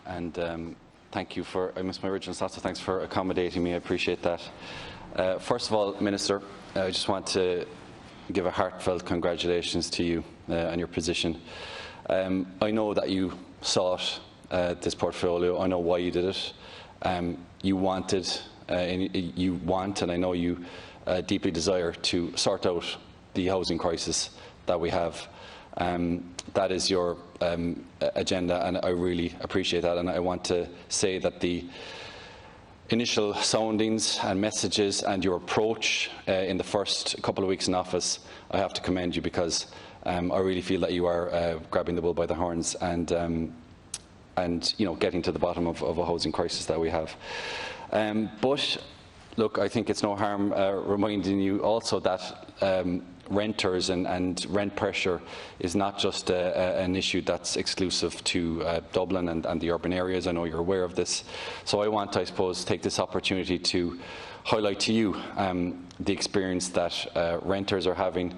And thank you for, I missed my original start, so thanks for accommodating me. I appreciate that. First of all, Minister, I just want to give a heartfelt congratulations to you and your position. I know that you sought this portfolio. I know why you did it. You wanted, and I know you deeply desire to sort out the housing crisis that we have. That is your agenda, and I really appreciate that. And I want to say that the initial soundings and messages and your approach in the first couple of weeks in office, I have to commend you, because I really feel that you are grabbing the bull by the horns and getting to the bottom of a housing crisis that we have. But look, I think it's no harm reminding you also that renters and rent pressure is not just an issue that's exclusive to Dublin and the urban areas. I know you're aware of this. So I want, I suppose, take this opportunity to highlight to you the experience that renters are having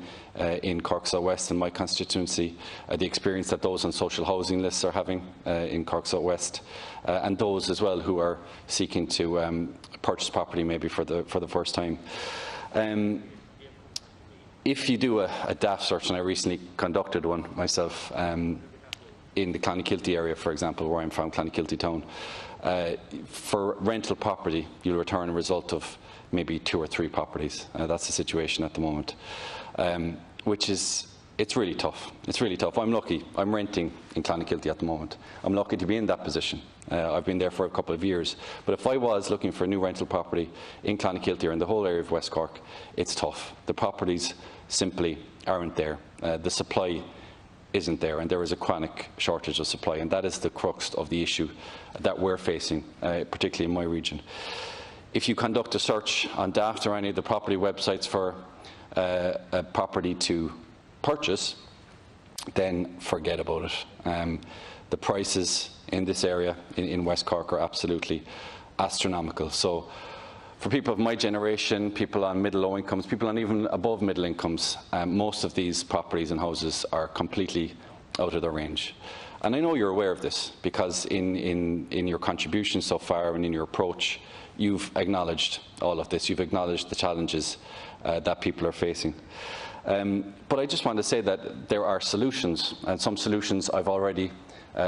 in Cork South West, in my constituency, the experience that those on social housing lists are having in Cork South West, and those as well who are seeking to purchase property maybe for the first time. If you do a DAF search, and I recently conducted one myself in the Clonakilty area, for example, where I'm from, Clonakilty town, for rental property, you'll return a result of maybe 2 or 3 properties. That's the situation at the moment, it's really tough. It's really tough. I'm lucky. I'm renting in Clonakilty at the moment. I'm lucky to be in that position. I've been there for a couple of years. But if I was looking for a new rental property in Clonakilty or in the whole area of West Cork, it's tough. The properties simply aren't there. The supply isn't there, and there is a chronic shortage of supply, and that is the crux of the issue that we're facing, particularly in my region. If you conduct a search on Daft or any of the property websites for a property to purchase, then forget about it. The prices in this area in West Cork are absolutely astronomical. So for people of my generation, people on middle-low incomes, people on even above middle incomes, most of these properties and houses are completely out of their range. And I know you're aware of this, because in your contribution so far and in your approach, you've acknowledged all of this. You've acknowledged the challenges that people are facing. But I just want to say that there are solutions, and some solutions I've already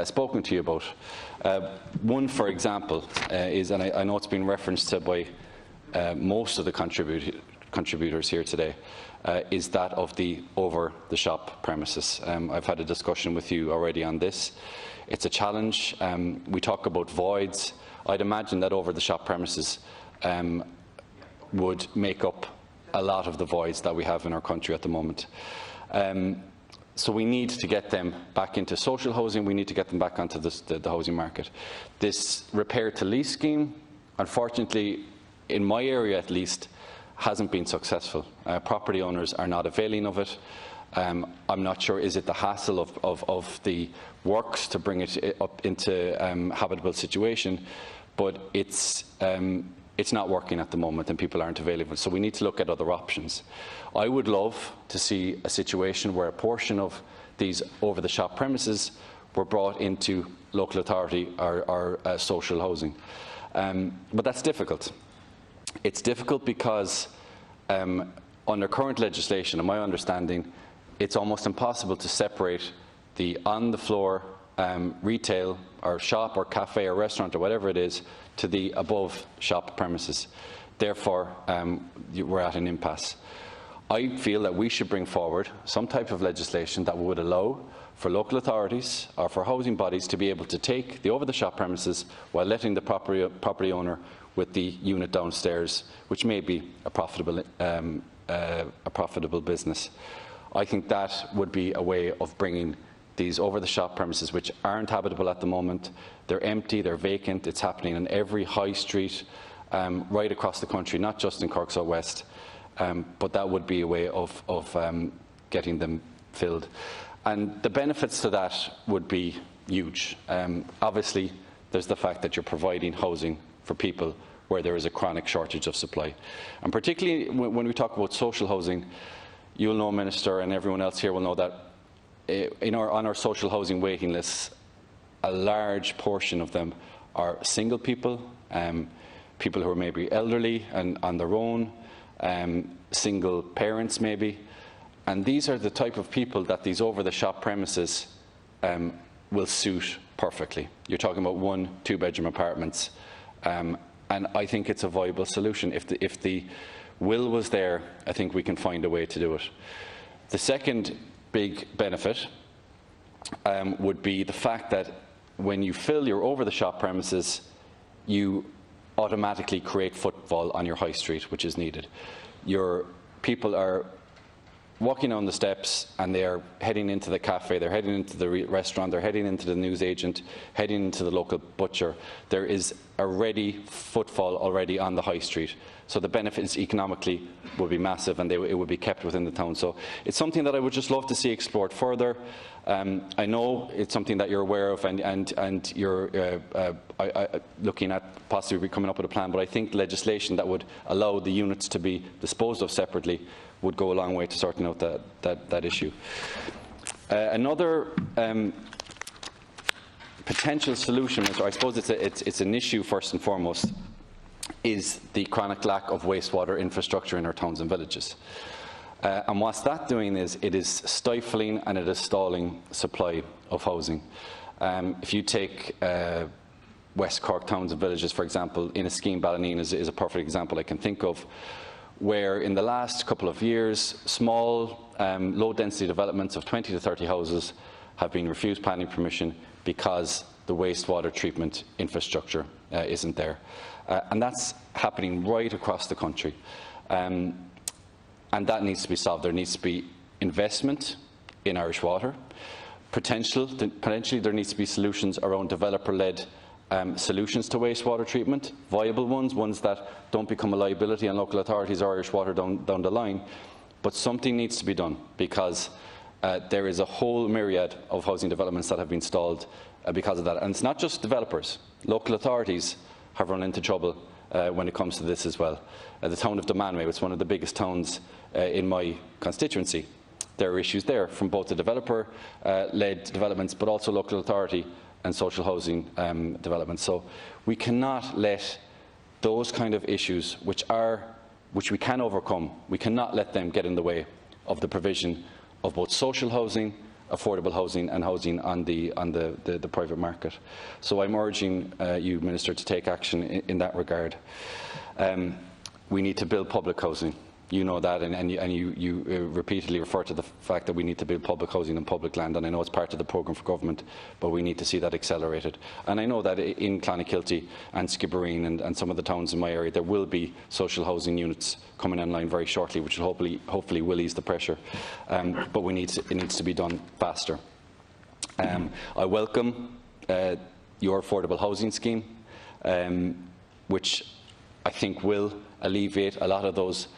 spoken to you about. One, for example, is, and I know it's been referenced to by most of the contributors here today, is that of the over-the-shop premises. I've had a discussion with you already on this. It's a challenge. We talk about voids. I'd imagine that over-the-shop premises would make up a lot of the voids that we have in our country at the moment. So we need to get them back into social housing. We need to get them back onto the housing market. This repair to lease scheme, unfortunately, in my area at least, hasn't been successful. Property owners are not availing of it. I'm not sure, is it the hassle of the works to bring it up into habitable situation, but it's not working at the moment and people aren't available. So we need to look at other options. I would love to see a situation where a portion of these over-the-shop premises were brought into local authority or social housing. But that's difficult. It's difficult because under current legislation, in my understanding, it's almost impossible to separate the on-the-floor retail or shop or cafe or restaurant or whatever it is to the above shop premises. Therefore, we're at an impasse. I feel that we should bring forward some type of legislation that would allow for local authorities or for housing bodies to be able to take the over-the-shop premises while letting the property owner with the unit downstairs, which may be a profitable business. I think that would be a way of bringing these over-the-shop premises, which aren't habitable at the moment. They're empty, they're vacant. It's happening in every high street right across the country, not just in Cork South West. But that would be a way of getting them filled. And the benefits to that would be huge. Obviously, there's the fact that you're providing housing for people where there is a chronic shortage of supply. And particularly when we talk about social housing, you'll know, Minister, and everyone else here will know that on our social housing waiting lists, a large portion of them are single people, people who are maybe elderly and on their own, single parents maybe. And these are the type of people that these over-the-shop premises will suit perfectly. You're talking about 1- and 2-bedroom apartments. And I think it's a viable solution. If the will was there, I think we can find a way to do it. The second big benefit would be the fact that when you fill your over-the-shop premises, you automatically create footfall on your high street, which is needed. Your people are walking on the steps and they are heading into the cafe, they're heading into the restaurant, they're heading into the newsagent, heading into the local butcher. There is a ready footfall already on the high street. So the benefits economically will be massive, and it will be kept within the town. So it's something that I would just love to see explored further. I know it's something that you're aware of, and you're looking at possibly coming up with a plan, but I think legislation that would allow the units to be disposed of separately would go a long way to sorting out that issue. Another potential solution, or I suppose it's an issue first and foremost, is the chronic lack of wastewater infrastructure in our towns and villages. And what's that doing is it is stifling and it is stalling supply of housing. If you take West Cork towns and villages, for example, in a scheme, Ballyneen is a perfect example I can think of, where in the last couple of years, small, low-density developments of 20 to 30 houses have been refused planning permission because the wastewater treatment infrastructure isn't there. And that's happening right across the country. And that needs to be solved. There needs to be investment in Irish Water. Potentially there needs to be solutions around developer-led solutions to wastewater treatment, viable ones that don't become a liability on local authorities or Irish Water down the line. But something needs to be done, because there is a whole myriad of housing developments that have been stalled because of that. And it's not just developers. Local authorities have run into trouble when it comes to this as well. The town of Dunmanway, it's one of the biggest towns in my constituency. There are issues there from both the developer-led developments, but also local authority and social housing developments. So we cannot let those kind of issues, which we can overcome, we cannot let them get in the way of the provision of both social housing, affordable housing and housing on the private market. So I'm urging you, Minister, to take action in that regard. We need to build public housing. You know that, and you repeatedly refer to the fact that we need to build public housing on public land, and I know it's part of the programme for government, but we need to see that accelerated. And I know that in Clonakilty and Skibbereen and some of the towns in my area, there will be social housing units coming online very shortly, which will hopefully will ease the pressure. But it needs to be done faster. I welcome your affordable housing scheme, which I think will alleviate a lot of those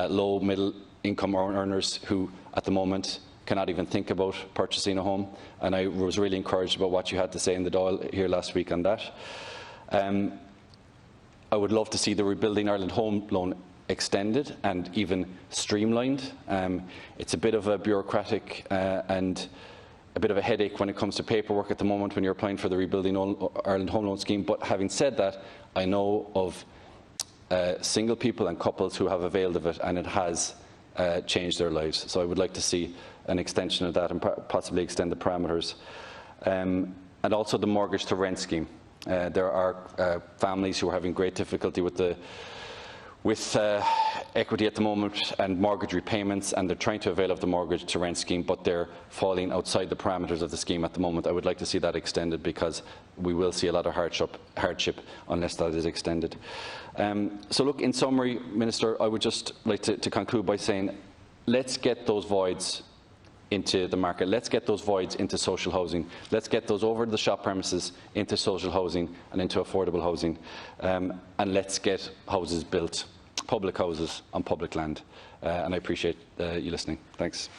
low, middle income earners who at the moment cannot even think about purchasing a home. And I was really encouraged about what you had to say in the Dáil here last week on that. I would love to see the Rebuilding Ireland Home Loan extended and even streamlined. It's a bit of a bureaucratic and a bit of a headache when it comes to paperwork at the moment when you're applying for the Rebuilding Ireland Home Loan Scheme. But having said that, I know of single people and couples who have availed of it, and it has changed their lives. So I would like to see an extension of that and possibly extend the parameters. And also the mortgage to rent scheme. There are families who are having great difficulty with equity at the moment and mortgage repayments, and they're trying to avail of the mortgage to rent scheme, but they're falling outside the parameters of the scheme at the moment. I would like to see that extended, because we will see a lot of hardship unless that is extended. So look, in summary, Minister, I would just like to conclude by saying, let's get those voids into the market. Let's get those voids into social housing. Let's get those over-the-shop premises into social housing and into affordable housing. And let's get houses built, public houses on public land. And I appreciate you listening. Thanks.